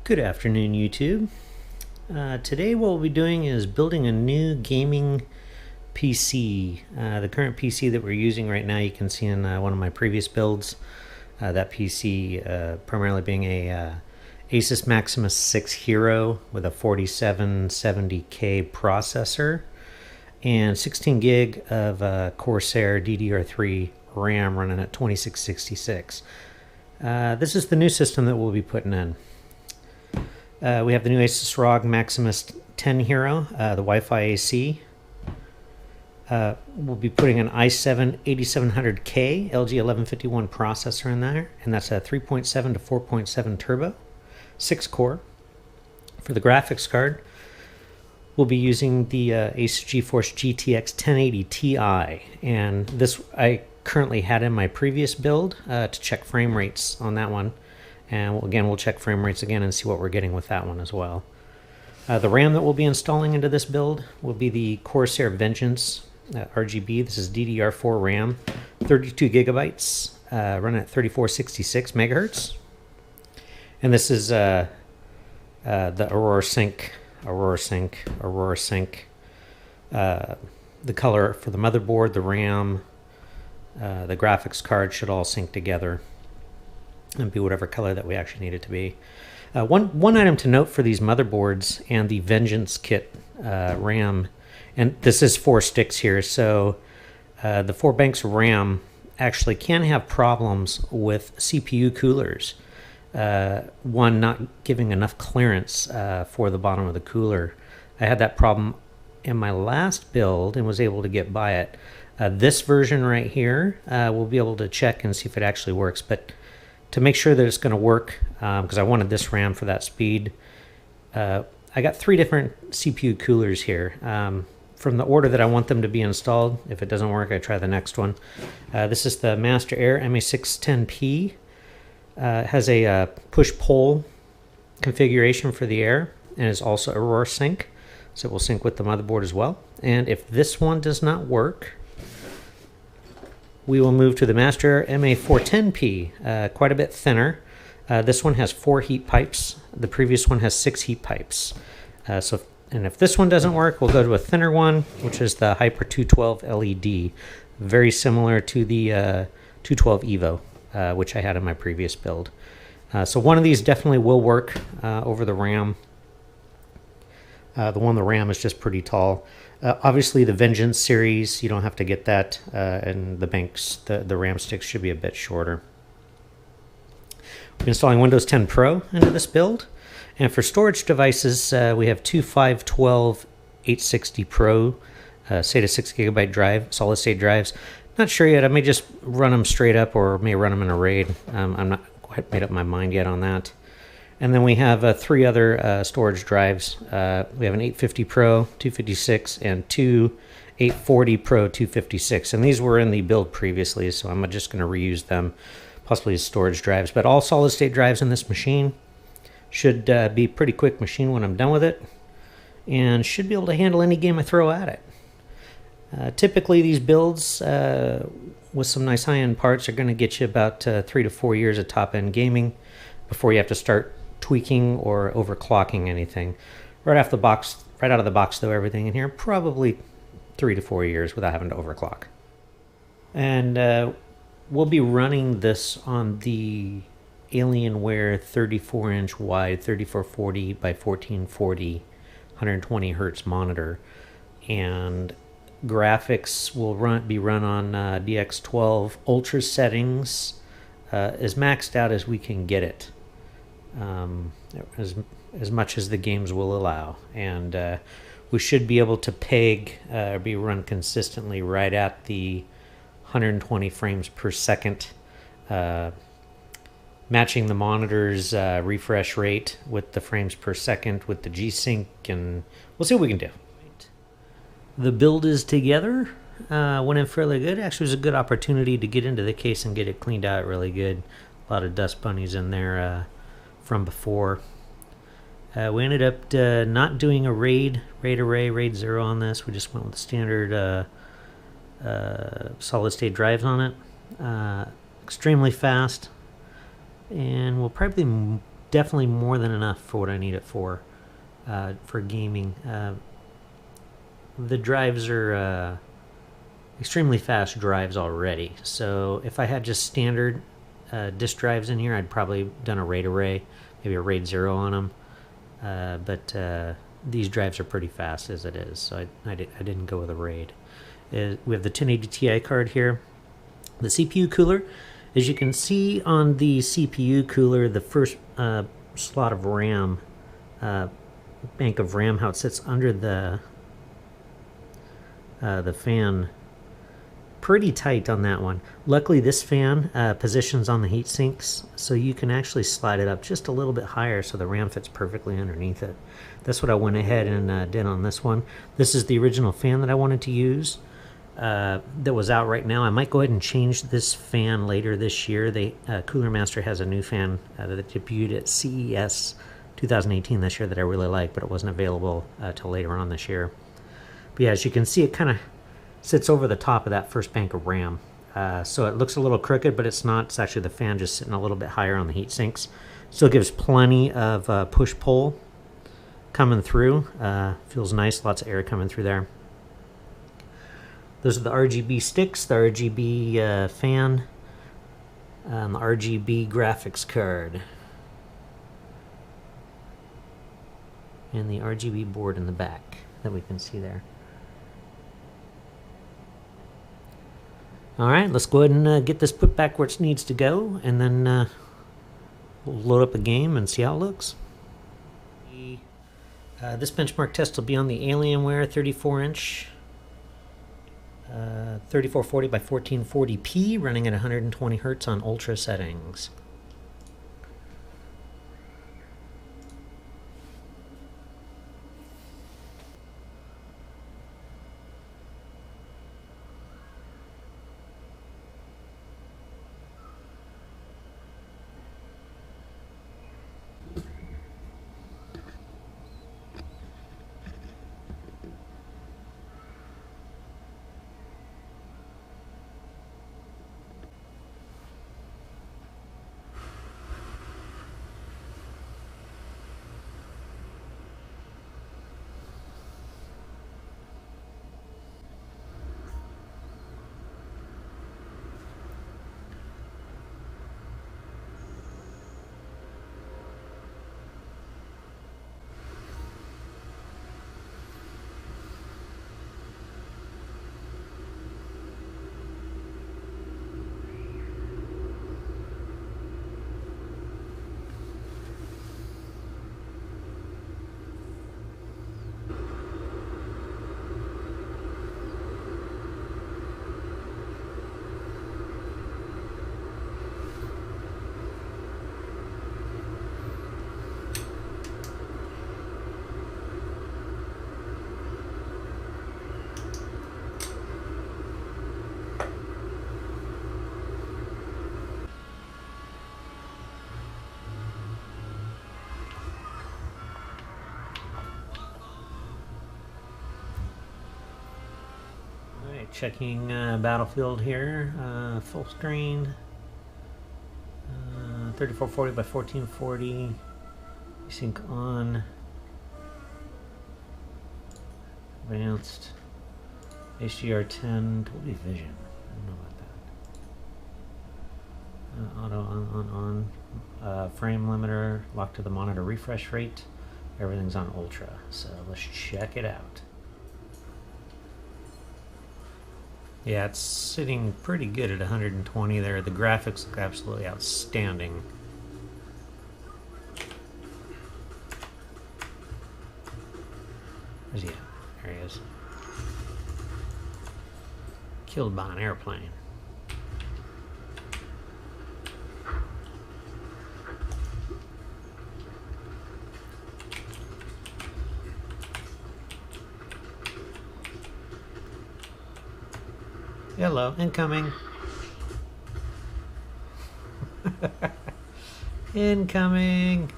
Good afternoon, YouTube. Today what we'll be doing is building a new gaming PC. The current PC that we're using right now, you can see in one of my previous builds. That PC primarily being a ASUS Maximus 6 Hero with a 4770K processor and 16 gig of Corsair DDR3 RAM running at 2666. This is the new system that we'll be putting in. We have the new ASUS ROG Maximus 10 Hero, the Wi-Fi AC. We'll be putting an i7 8700K LG1151 processor in there, and that's a 3.7 to 4.7 turbo, 6 core. For the graphics card, we'll be using the ASUS GeForce GTX 1080 Ti, and this I currently had in my previous build to check frame rates on that one. And again, we'll check frame rates again and see what we're getting with that one as well. The RAM that we'll be installing into this build will be the Corsair Vengeance RGB. This is DDR4 RAM, 32 gigabytes, running at 3466 megahertz. And this is the Aurora Sync. The color for the motherboard, the RAM, the graphics card should all sync together and be whatever color that we actually need it to be. One item to note for these motherboards and the Vengeance kit RAM, and this is 4 sticks here, so the 4 banks of RAM actually can have problems with CPU coolers. One, not giving enough clearance for the bottom of the cooler. I had that problem in my last build and was able to get by it. This version right here, we'll be able to check and see if it actually works, but to make sure that it's going to work, because I wanted this RAM for that speed, I got 3 different CPU coolers here. From the order that I want them to be installed, if it doesn't work, I try the next one. This is the Master Air MA610P. Has a push-pull configuration for the air, and is also Aurora Sync, so it will sync with the motherboard as well. And if this one does not work, we will move to the Master MA410P, quite a bit thinner. This one has 4 heat pipes. The previous one has 6 heat pipes. And if this one doesn't work, we'll go to a thinner one, which is the Hyper 212 LED, very similar to the 212 Evo, which I had in my previous build. So one of these definitely will work over the RAM. The RAM is just pretty tall. Obviously, the Vengeance series, you don't have to get that, and the banks, the RAM sticks should be a bit shorter. We're installing Windows 10 Pro into this build, and for storage devices, we have 2 512 860 Pro SATA 6 gigabyte drive, solid state drives. Not sure yet. I may just run them straight up, or may run them in a RAID. I'm not quite made up my mind yet on that. And then we have 3 other storage drives. We have an 850 Pro 256 and 2 840 Pro 256. And these were in the build previously, so I'm just going to reuse them, possibly as storage drives. But all solid state drives in this machine. Should be a pretty quick machine when I'm done with it, and should be able to handle any game I throw at it. Typically, these builds with some nice high-end parts are going to get you about 3 to 4 years of top-end gaming before you have to start tweaking or overclocking anything. Right out of the box, though, everything in here probably 3 to 4 years without having to overclock. And we'll be running this on the Alienware 34-inch wide 3440 by 1440 120 hertz monitor, and graphics will be run on DX12 Ultra settings, as maxed out as we can get it. As much as the games will allow, and we should be able to peg be run consistently right at the 120 frames per second, matching the monitor's refresh rate with the frames per second with the G-Sync, and we'll see what we can do. The build is together. Went in fairly good. Actually, it was a good opportunity to get into the case and get it cleaned out really good. A lot of dust bunnies in there from before. We ended up not doing a RAID array, RAID 0 on this. We just went with the standard solid state drives on it. Extremely fast, and we'll probably definitely more than enough for what I need it for gaming. The drives are extremely fast drives already, so if I had just standard disk drives in here, I'd probably done a RAID array, maybe a RAID 0 on them, but these drives are pretty fast as it is, so I didn't go with a RAID. We have the 1080 Ti card here. The CPU cooler, as you can see on the CPU cooler, the first slot of RAM, bank of RAM, how it sits under the fan, pretty tight on that one. Luckily, this fan positions on the heat sinks, so you can actually slide it up just a little bit higher so the RAM fits perfectly underneath it. That's what I went ahead and did on this one. This is the original fan that I wanted to use. That was out right now. I might go ahead and change this fan later this year. Cooler Master has a new fan that debuted at CES 2018 this year that I really like, but it wasn't available till later on this year. But yeah, as you can see, it kind of sits over the top of that first bank of RAM. So it looks a little crooked, but it's not. It's actually the fan just sitting a little bit higher on the heat sinks. Still gives plenty of push-pull coming through. Feels nice, lots of air coming through there. Those are the RGB sticks, the RGB fan, and the RGB graphics card, and the RGB board in the back that we can see there. Alright, let's go ahead and get this put back where it needs to go, and then we'll load up a game and see how it looks. This benchmark test will be on the Alienware 34-inch 3440 by 1440p, running at 120 Hz on ultra settings. Checking Battlefield here, full screen, 3440 by 1440, sync on, advanced, HDR10, Dolby Vision, I don't know about that, auto on, frame limiter, lock to the monitor refresh rate, everything's on ultra, so let's check it out. Yeah, it's sitting pretty good at 120 there. The graphics look absolutely outstanding. Where's he at? There he is. Killed by an airplane. Hello, incoming. Incoming.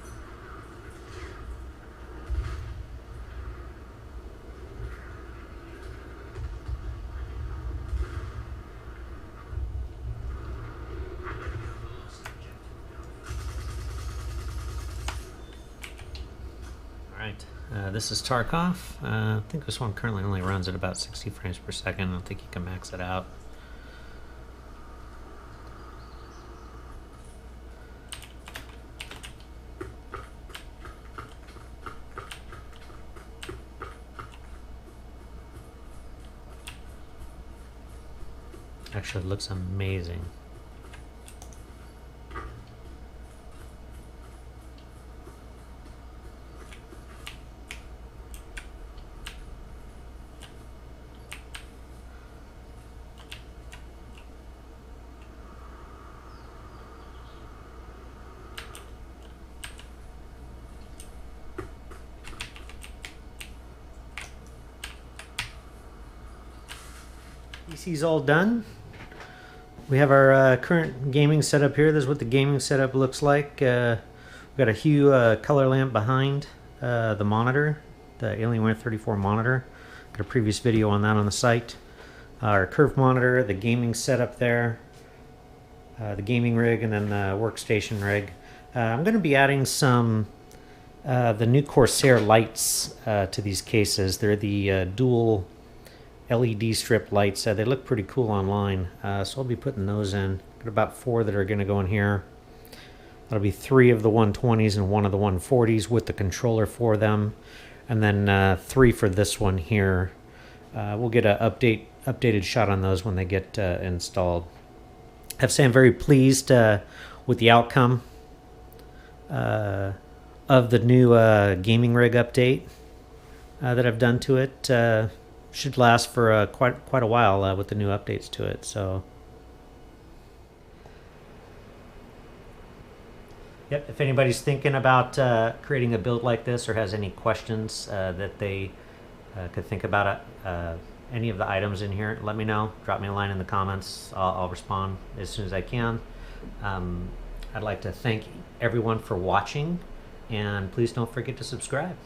Alright, this is Tarkov. I think this one currently only runs at about 60 frames per second. I don't think you can max it out. Actually, it looks amazing. PC's all done. We have our current gaming setup here. This is what the gaming setup looks like. We've got a Hue color lamp behind the monitor, the Alienware 34 monitor. Got a previous video on that on the site. Our curved monitor, the gaming setup there, the gaming rig, and then the workstation rig. I'm going to be adding some the new Corsair lights to these cases. They're the dual LED strip lights. They look pretty cool online, so I'll be putting those in. Got about 4 that are going to go in here. That'll be 3 of the 120s and 1 of the 140s with the controller for them, and then 3 for this one here. We'll get an updated shot on those when they get installed. I have to say I'm very pleased with the outcome of the new gaming rig update that I've done to it. Should last for quite a while with the new updates to it. So, yep. If anybody's thinking about creating a build like this or has any questions that they could think about any of the items in here, let me know. Drop me a line in the comments. I'll respond as soon as I can. I'd like to thank everyone for watching, and please don't forget to subscribe.